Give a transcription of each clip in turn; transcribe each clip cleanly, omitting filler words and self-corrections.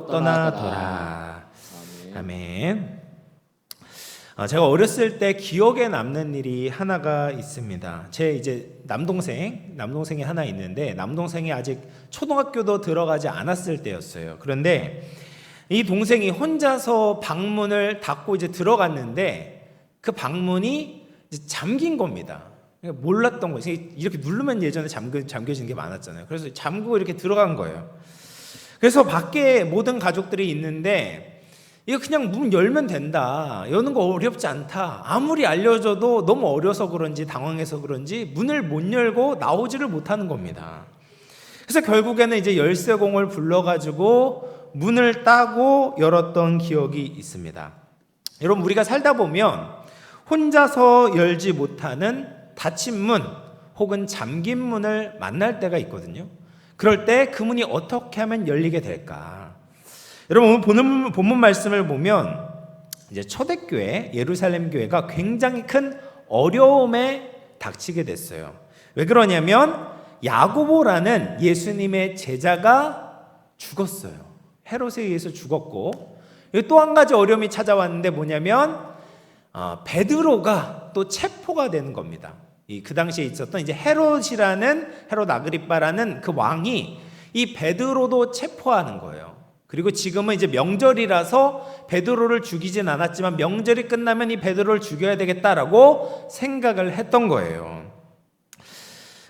밖으로 떠나더라. 아멘. 제가 어렸을 때 기억에 남는 일이 하나가 있습니다. 제 이제 남동생이 하나 있는데 남동생이 아직 초등학교도 들어가지 않았을 때였어요. 그런데 이 동생이 혼자서 방문을 닫고 이제 들어갔는데 그 방문이 이제 잠긴 겁니다. 몰랐던 거예요. 이렇게 누르면 예전에 잠겨지는 게 많았잖아요. 그래서 잠그고 이렇게 들어간 거예요. 그래서 밖에 모든 가족들이 있는데 이거 그냥 문 열면 된다. 여는 거 어렵지 않다. 아무리 알려줘도 너무 어려서 그런지 당황해서 그런지 문을 못 열고 나오지를 못하는 겁니다. 그래서 결국에는 이제 열쇠공을 불러가지고 문을 따고 열었던 기억이 있습니다. 여러분, 우리가 살다 보면 혼자서 열지 못하는 닫힌 문 혹은 잠긴 문을 만날 때가 있거든요. 그럴 때 그 문이 어떻게 하면 열리게 될까? 여러분, 본문 말씀을 보면 이제 초대교회 예루살렘 교회가 굉장히 큰 어려움에 닥치게 됐어요. 왜 그러냐면 야고보라는 예수님의 제자가 죽었어요. 헤롯에 의해서 죽었고, 또 한 가지 어려움이 찾아왔는데 뭐냐면 베드로가 또 체포가 되는 겁니다. 그 당시에 있었던 이제 헤롯 아그리빠라는 그 왕이 이 베드로도 체포하는 거예요. 그리고 지금은 이제 명절이라서 베드로를 죽이진 않았지만 명절이 끝나면 이 베드로를 죽여야 되겠다라고 생각을 했던 거예요.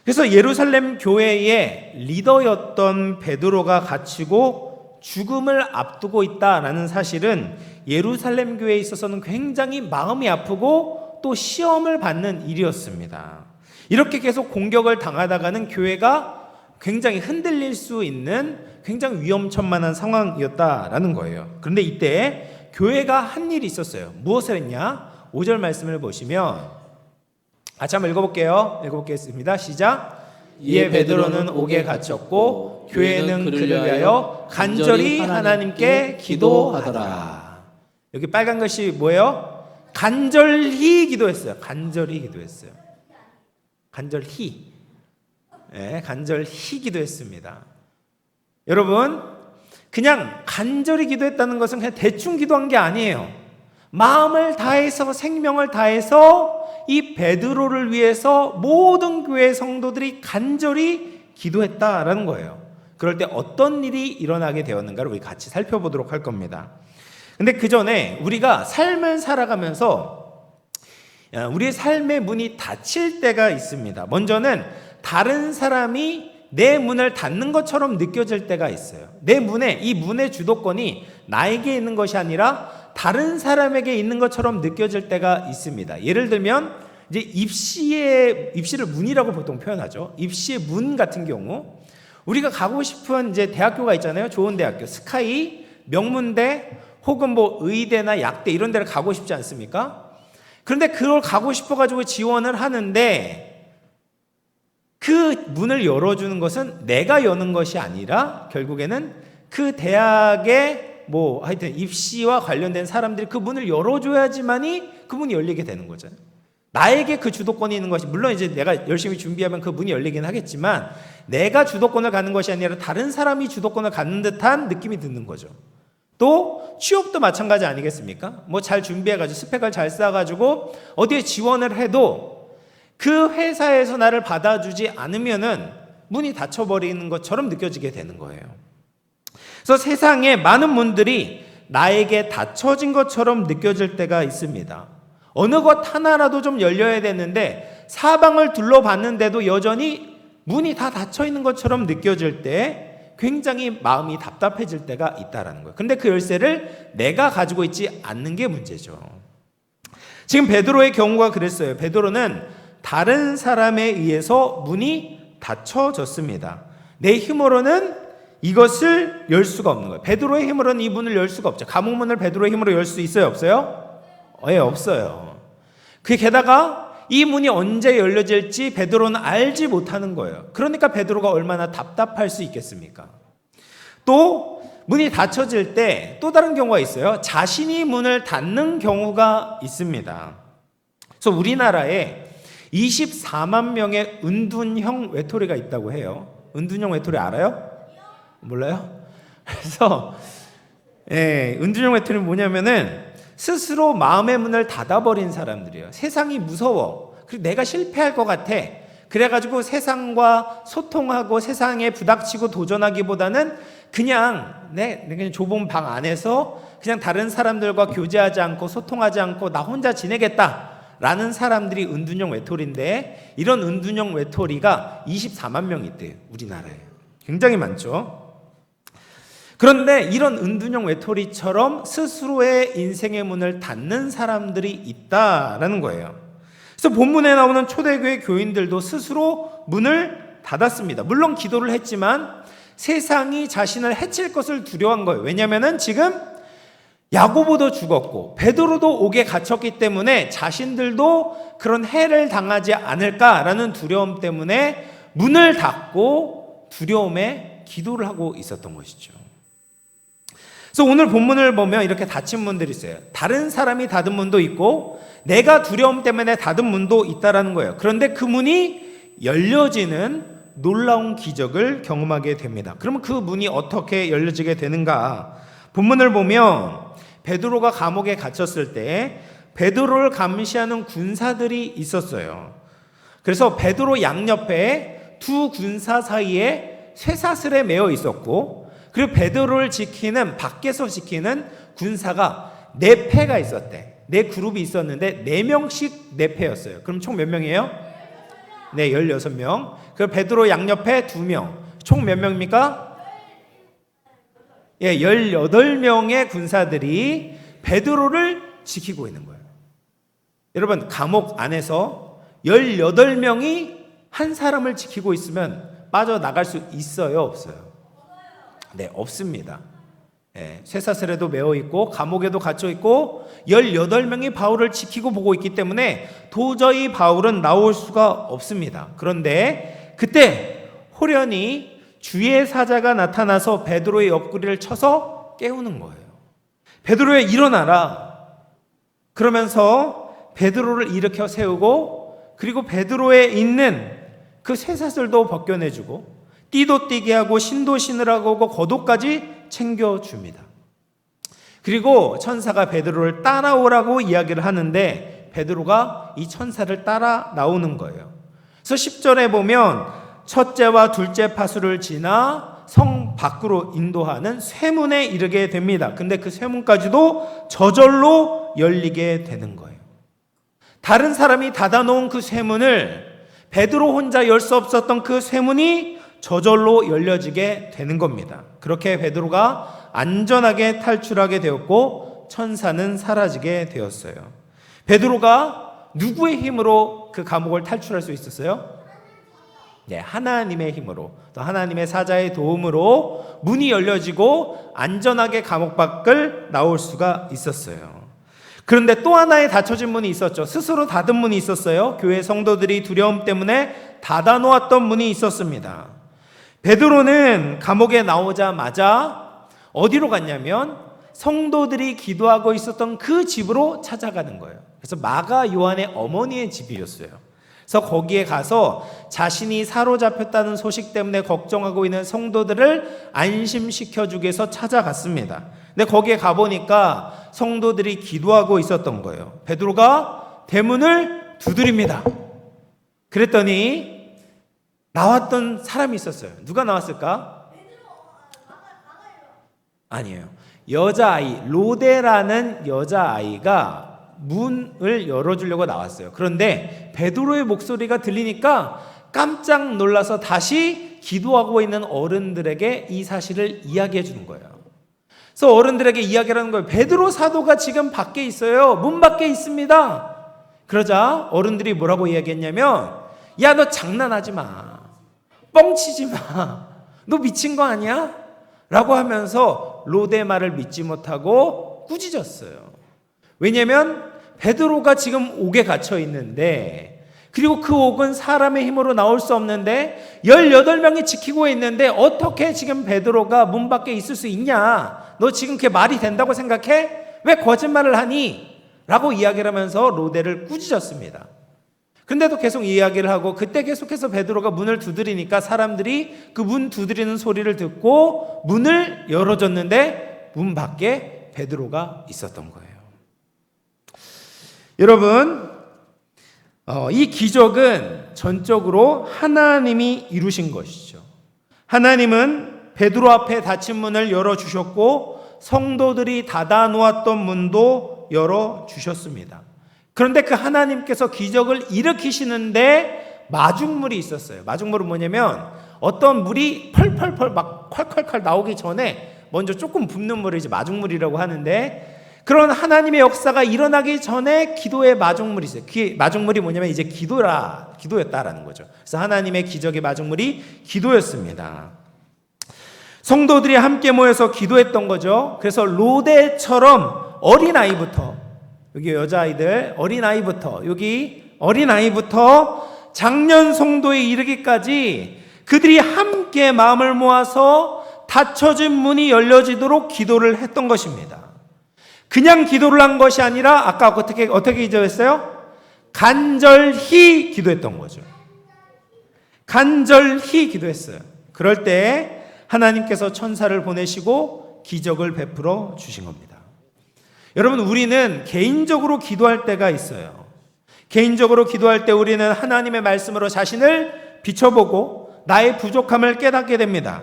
그래서 예루살렘 교회의 리더였던 베드로가 갇히고 죽음을 앞두고 있다라는 사실은 예루살렘 교회에 있어서는 굉장히 마음이 아프고 또 시험을 받는 일이었습니다. 이렇게 계속 공격을 당하다가는 교회가 굉장히 흔들릴 수 있는 굉장히 위험천만한 상황이었다라는 거예요. 그런데 이때 교회가 한 일이 있었어요. 무엇을 했냐? 5절 말씀을 보시면 같이 한번 읽어보겠습니다. 시작. 이에 베드로는 옥에 갇혔고 교회는 그를 위하여 간절히 하나님께 기도하더라. 여기 빨간 것이 뭐예요? 간절히 기도했어요. 간절히 기도했습니다. 여러분, 그냥 간절히 기도했다는 것은 그냥 대충 기도한 게 아니에요. 마음을 다해서, 생명을 다해서 이 베드로를 위해서 모든 교회 성도들이 간절히 기도했다라는 거예요. 그럴 때 어떤 일이 일어나게 되었는가를 우리 같이 살펴보도록 할 겁니다. 근데 그 전에 우리가 삶을 살아가면서 우리의 삶의 문이 닫힐 때가 있습니다. 먼저는 다른 사람이 내 문을 닫는 것처럼 느껴질 때가 있어요. 이 문의 주도권이 나에게 있는 것이 아니라 다른 사람에게 있는 것처럼 느껴질 때가 있습니다. 예를 들면 이제 입시를 문이라고 보통 표현하죠. 입시의 문 같은 경우 우리가 가고 싶은 이제 대학교가 있잖아요. 좋은 대학교, 스카이, 명문대 혹은 뭐 의대나 약대 이런 데를 가고 싶지 않습니까? 그런데 그걸 가고 싶어가지고 지원을 하는데 그 문을 열어주는 것은 내가 여는 것이 아니라 결국에는 그 대학의 하여튼 입시와 관련된 사람들이 그 문을 열어줘야지만이 그 문이 열리게 되는 거잖아요. 나에게 그 주도권이 있는 것이, 물론 이제 내가 열심히 준비하면 그 문이 열리긴 하겠지만 내가 주도권을 갖는 것이 아니라 다른 사람이 주도권을 갖는 듯한 느낌이 드는 거죠. 또 취업도 마찬가지 아니겠습니까? 잘 준비해가지고 스펙을 잘 쌓아가지고 어디에 지원을 해도 그 회사에서 나를 받아주지 않으면은 문이 닫혀버리는 것처럼 느껴지게 되는 거예요. 그래서 세상에 많은 문들이 나에게 닫혀진 것처럼 느껴질 때가 있습니다. 어느 것 하나라도 좀 열려야 되는데 사방을 둘러봤는데도 여전히 문이 다 닫혀 있는 것처럼 느껴질 때 굉장히 마음이 답답해질 때가 있다라는 거예요. 근데 그 열쇠를 내가 가지고 있지 않는 게 문제죠. 지금 베드로의 경우가 그랬어요. 베드로는 다른 사람에 의해서 문이 닫혀졌습니다. 내 힘으로는 이것을 열 수가 없는 거예요. 베드로의 힘으로는 이 문을 열 수가 없죠. 감옥문을 베드로의 힘으로 열 수 있어요? 없어요? 없어요. 게다가 이 문이 언제 열려질지 베드로는 알지 못하는 거예요. 그러니까 베드로가 얼마나 답답할 수 있겠습니까? 또 문이 닫혀질 때 또 다른 경우가 있어요. 자신이 문을 닫는 경우가 있습니다. 그래서 우리나라에 24만 명의 은둔형 외톨이가 있다고 해요. 은둔형 외톨이 알아요? 몰라요? 그래서 예, 은둔형 외톨이는 뭐냐면은 스스로 마음의 문을 닫아버린 사람들이에요. 세상이 무서워. 그리고 내가 실패할 것 같아. 그래가지고 세상과 소통하고 세상에 부닥치고 도전하기보다는 그냥 그냥 좁은 방 안에서 그냥 다른 사람들과 교제하지 않고 소통하지 않고 나 혼자 지내겠다라는 사람들이 은둔형 외톨이인데, 이런 은둔형 외톨이가 24만 명 있대요. 우리나라에. 굉장히 많죠. 그런데 이런 은둔형 외톨이처럼 스스로의 인생의 문을 닫는 사람들이 있다라는 거예요. 그래서 본문에 나오는 초대교회 교인들도 스스로 문을 닫았습니다. 물론 기도를 했지만 세상이 자신을 해칠 것을 두려워한 거예요. 왜냐하면 지금 야고보도 죽었고 베드로도 옥에 갇혔기 때문에 자신들도 그런 해를 당하지 않을까라는 두려움 때문에 문을 닫고 두려움에 기도를 하고 있었던 것이죠. 그래서 오늘 본문을 보면 이렇게 닫힌 문들이 있어요. 다른 사람이 닫은 문도 있고 내가 두려움 때문에 닫은 문도 있다라는 거예요. 그런데 그 문이 열려지는 놀라운 기적을 경험하게 됩니다. 그러면 그 문이 어떻게 열려지게 되는가? 본문을 보면 베드로가 감옥에 갇혔을 때 베드로를 감시하는 군사들이 있었어요. 그래서 베드로 양옆에 두 군사 사이에 쇠사슬에 매어 있었고, 그리고 베드로를 지키는, 밖에서 지키는 군사가 4패가 있었대. 4그룹이 있었는데 4명씩 4패였어요. 그럼 총 몇 명이에요? 네, 16명. 그 베드로 양옆에 2명. 총 몇 명입니까? 예, 18명의 군사들이 베드로를 지키고 있는 거예요. 여러분, 감옥 안에서 18명이 한 사람을 지키고 있으면 빠져나갈 수 있어요, 없어요? 네, 없습니다. 예, 쇠사슬에도 매어 있고 감옥에도 갇혀 있고 18명이 바울을 지키고 보고 있기 때문에 도저히 바울은 나올 수가 없습니다. 그런데 그때 호련히 주의 사자가 나타나서 베드로의 옆구리를 쳐서 깨우는 거예요. 베드로야, 일어나라. 그러면서 베드로를 일으켜 세우고, 그리고 베드로에 있는 그 쇠사슬도 벗겨내주고 띠도 띠게 하고 신도 신으라고 하고 겉옷까지 챙겨줍니다. 그리고 천사가 베드로를 따라오라고 이야기를 하는데 베드로가 이 천사를 따라 나오는 거예요. 그래서 10절에 보면 첫째와 둘째 파수를 지나 성 밖으로 인도하는 쇠문에 이르게 됩니다. 근데 그 쇠문까지도 저절로 열리게 되는 거예요. 다른 사람이 닫아놓은 그 쇠문을 베드로 혼자 열 수 없었던 그 쇠문이 저절로 열려지게 되는 겁니다. 그렇게 베드로가 안전하게 탈출하게 되었고 천사는 사라지게 되었어요. 베드로가 누구의 힘으로 그 감옥을 탈출할 수 있었어요? 네, 하나님의 힘으로, 또 하나님의 사자의 도움으로 문이 열려지고 안전하게 감옥 밖을 나올 수가 있었어요. 그런데 또 하나의 닫혀진 문이 있었죠. 스스로 닫은 문이 있었어요. 교회 성도들이 두려움 때문에 닫아놓았던 문이 있었습니다. 베드로는 감옥에 나오자마자 어디로 갔냐면 성도들이 기도하고 있었던 그 집으로 찾아가는 거예요. 그래서 마가 요한의 어머니의 집이었어요. 그래서 거기에 가서 자신이 사로잡혔다는 소식 때문에 걱정하고 있는 성도들을 안심시켜주기 위해서 찾아갔습니다. 근데 거기에 가보니까 성도들이 기도하고 있었던 거예요. 베드로가 대문을 두드립니다. 그랬더니 나왔던 사람이 있었어요. 누가 나왔을까? 아니에요. 여자아이, 로데라는 여자아이가 문을 열어주려고 나왔어요. 그런데 베드로의 목소리가 들리니까 깜짝 놀라서 다시 기도하고 있는 어른들에게 이 사실을 이야기해 주는 거예요. 그래서 어른들에게 이야기를 하는 거예요. 베드로 사도가 지금 밖에 있어요. 문 밖에 있습니다. 그러자 어른들이 뭐라고 이야기했냐면, 야, 너 장난하지 마. 뻥치지 마. 너 미친 거 아니야? 라고 하면서 로데 말을 믿지 못하고 꾸짖었어요. 왜냐하면 베드로가 지금 옥에 갇혀 있는데, 그리고 그 옥은 사람의 힘으로 나올 수 없는데 18명이 지키고 있는데 어떻게 지금 베드로가 문 밖에 있을 수 있냐? 너 지금 그게 말이 된다고 생각해? 왜 거짓말을 하니? 라고 이야기를 하면서 로데를 꾸짖었습니다. 근데도 계속 이야기를 하고, 그때 계속해서 베드로가 문을 두드리니까 사람들이 그 문 두드리는 소리를 듣고 문을 열어줬는데 문 밖에 베드로가 있었던 거예요. 여러분, 이 기적은 전적으로 하나님이 이루신 것이죠. 하나님은 베드로 앞에 닫힌 문을 열어주셨고 성도들이 닫아 놓았던 문도 열어주셨습니다. 그런데 그 하나님께서 기적을 일으키시는데 마중물이 있었어요. 마중물은 뭐냐면 어떤 물이 펄펄펄 막 콸콸콸 나오기 전에 먼저 조금 붓는 물을 이제 마중물이라고 하는데, 그런 하나님의 역사가 일어나기 전에 기도의 마중물이 있어요. 마중물이 뭐냐면 이제 기도였다라는 거죠. 그래서 하나님의 기적의 마중물이 기도였습니다. 성도들이 함께 모여서 기도했던 거죠. 그래서 로데처럼 어린아이부터, 여기 여자아이들 어린아이부터 장년 성도에 이르기까지 그들이 함께 마음을 모아서 닫혀진 문이 열려지도록 기도를 했던 것입니다. 그냥 기도를 한 것이 아니라 아까 어떻게 기도했어요? 간절히 기도했던 거죠. 간절히 기도했어요. 그럴 때 하나님께서 천사를 보내시고 기적을 베풀어 주신 겁니다. 여러분, 우리는 개인적으로 기도할 때가 있어요. 개인적으로 기도할 때 우리는 하나님의 말씀으로 자신을 비춰보고 나의 부족함을 깨닫게 됩니다.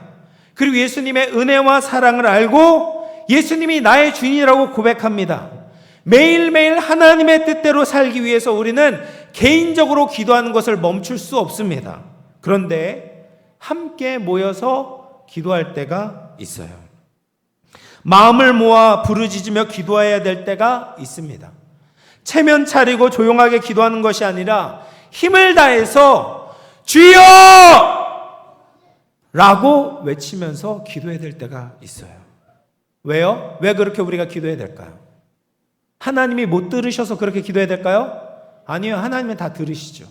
그리고 예수님의 은혜와 사랑을 알고 예수님이 나의 주인이라고 고백합니다. 매일매일 하나님의 뜻대로 살기 위해서 우리는 개인적으로 기도하는 것을 멈출 수 없습니다. 그런데 함께 모여서 기도할 때가 있어요. 마음을 모아 부르짖으며 기도해야 될 때가 있습니다. 체면 차리고 조용하게 기도하는 것이 아니라 힘을 다해서 주여! 라고 외치면서 기도해야 될 때가 있어요. 왜요? 왜 그렇게 우리가 기도해야 될까요? 하나님이 못 들으셔서 그렇게 기도해야 될까요? 아니요. 하나님은 다 들으시죠.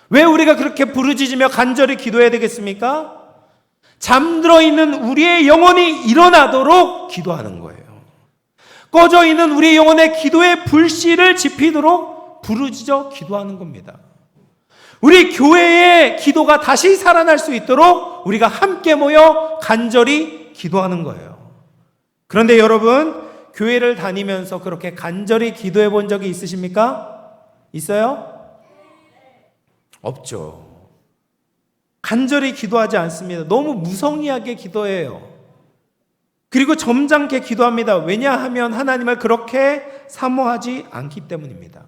왜 우리가 그렇게 부르짖으며 간절히 기도해야 되겠습니까? 잠들어 있는 우리의 영혼이 일어나도록 기도하는 거예요. 꺼져 있는 우리의 영혼의 기도의 불씨를 지피도록 부르짖어 기도하는 겁니다. 우리 교회의 기도가 다시 살아날 수 있도록 우리가 함께 모여 간절히 기도하는 거예요. 그런데 여러분, 교회를 다니면서 그렇게 간절히 기도해 본 적이 있으십니까? 있어요? 없죠. 간절히 기도하지 않습니다. 너무 무성의하게 기도해요. 그리고 점잖게 기도합니다. 왜냐하면 하나님을 그렇게 사모하지 않기 때문입니다.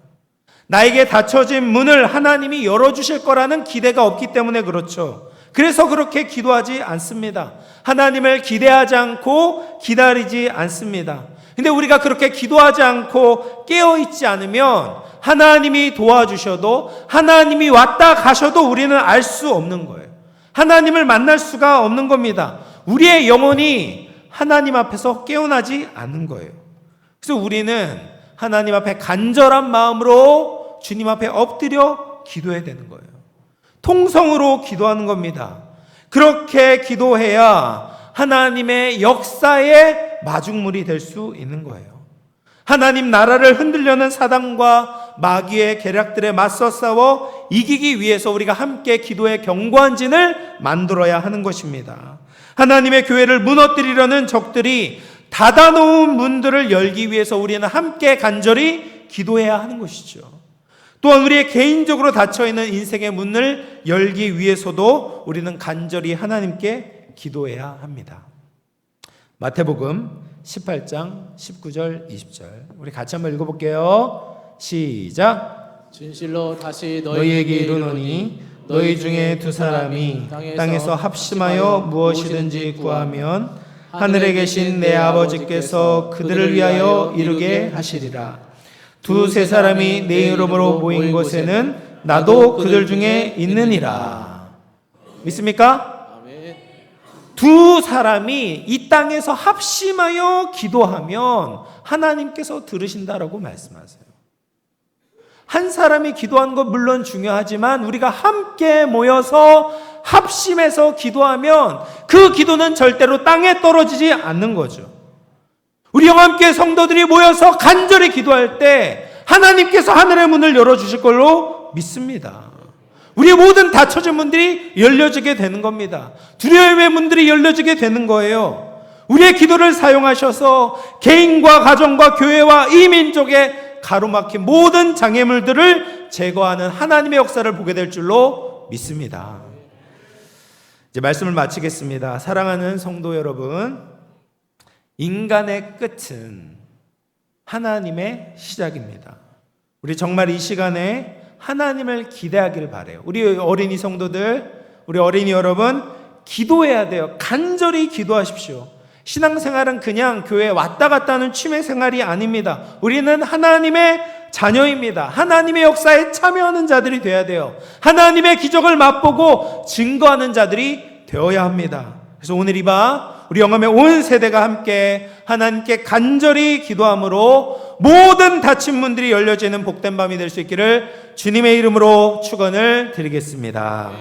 나에게 닫혀진 문을 하나님이 열어주실 거라는 기대가 없기 때문에 그렇죠. 그래서 그렇게 기도하지 않습니다. 하나님을 기대하지 않고 기다리지 않습니다. 근데 우리가 그렇게 기도하지 않고 깨어있지 않으면 하나님이 도와주셔도, 하나님이 왔다 가셔도 우리는 알 수 없는 거예요. 하나님을 만날 수가 없는 겁니다. 우리의 영혼이 하나님 앞에서 깨어나지 않는 거예요. 그래서 우리는 하나님 앞에 간절한 마음으로 주님 앞에 엎드려 기도해야 되는 거예요. 통성으로 기도하는 겁니다. 그렇게 기도해야 하나님의 역사의 마중물이 될 수 있는 거예요. 하나님 나라를 흔들려는 사단과 마귀의 계략들에 맞서 싸워 이기기 위해서 우리가 함께 기도의 견고한진을 만들어야 하는 것입니다. 하나님의 교회를 무너뜨리려는 적들이 닫아놓은 문들을 열기 위해서 우리는 함께 간절히 기도해야 하는 것이죠. 또한 우리의 개인적으로 닫혀있는 인생의 문을 열기 위해서도 우리는 간절히 하나님께 기도해야 합니다. 마태복음 18장 19절 20절 우리 같이 한번 읽어볼게요. 시작. 진실로 다시 너희에게 이르노니 너희 중에 두 사람이 땅에서 합심하여 무엇이든지 구하면 하늘에 계신 내 아버지께서 그들을 위하여 이루게 하시리라. 두세 사람이 내 이름으로 모인 곳에는 나도 그들 중에 있느니라. 믿습니까? 두 사람이 이 땅에서 합심하여 기도하면 하나님께서 들으신다라고 말씀하세요. 한 사람이 기도하는 것 물론 중요하지만 우리가 함께 모여서 합심해서 기도하면 그 기도는 절대로 땅에 떨어지지 않는 거죠. 우리 영함교회 성도들이 모여서 간절히 기도할 때 하나님께서 하늘의 문을 열어주실 걸로 믿습니다. 우리의 모든 닫혀진 문들이 열려지게 되는 겁니다. 두려움의 문들이 열려지게 되는 거예요. 우리의 기도를 사용하셔서 개인과 가정과 교회와 이 민족의 가로막힌 모든 장애물들을 제거하는 하나님의 역사를 보게 될 줄로 믿습니다. 이제 말씀을 마치겠습니다. 사랑하는 성도 여러분, 인간의 끝은 하나님의 시작입니다. 우리 정말 이 시간에 하나님을 기대하길 바라요. 우리 어린이 성도들, 우리 어린이 여러분, 기도해야 돼요. 간절히 기도하십시오. 신앙생활은 그냥 교회에 왔다 갔다 하는 취미 생활이 아닙니다. 우리는 하나님의 자녀입니다. 하나님의 역사에 참여하는 자들이 되어야 돼요. 하나님의 기적을 맛보고 증거하는 자들이 되어야 합니다. 그래서 오늘 이 밤 우리 영암의 온 세대가 함께 하나님께 간절히 기도함으로 모든 닫힌 문들이 열려지는 복된 밤이 될 수 있기를 주님의 이름으로 축원을 드리겠습니다.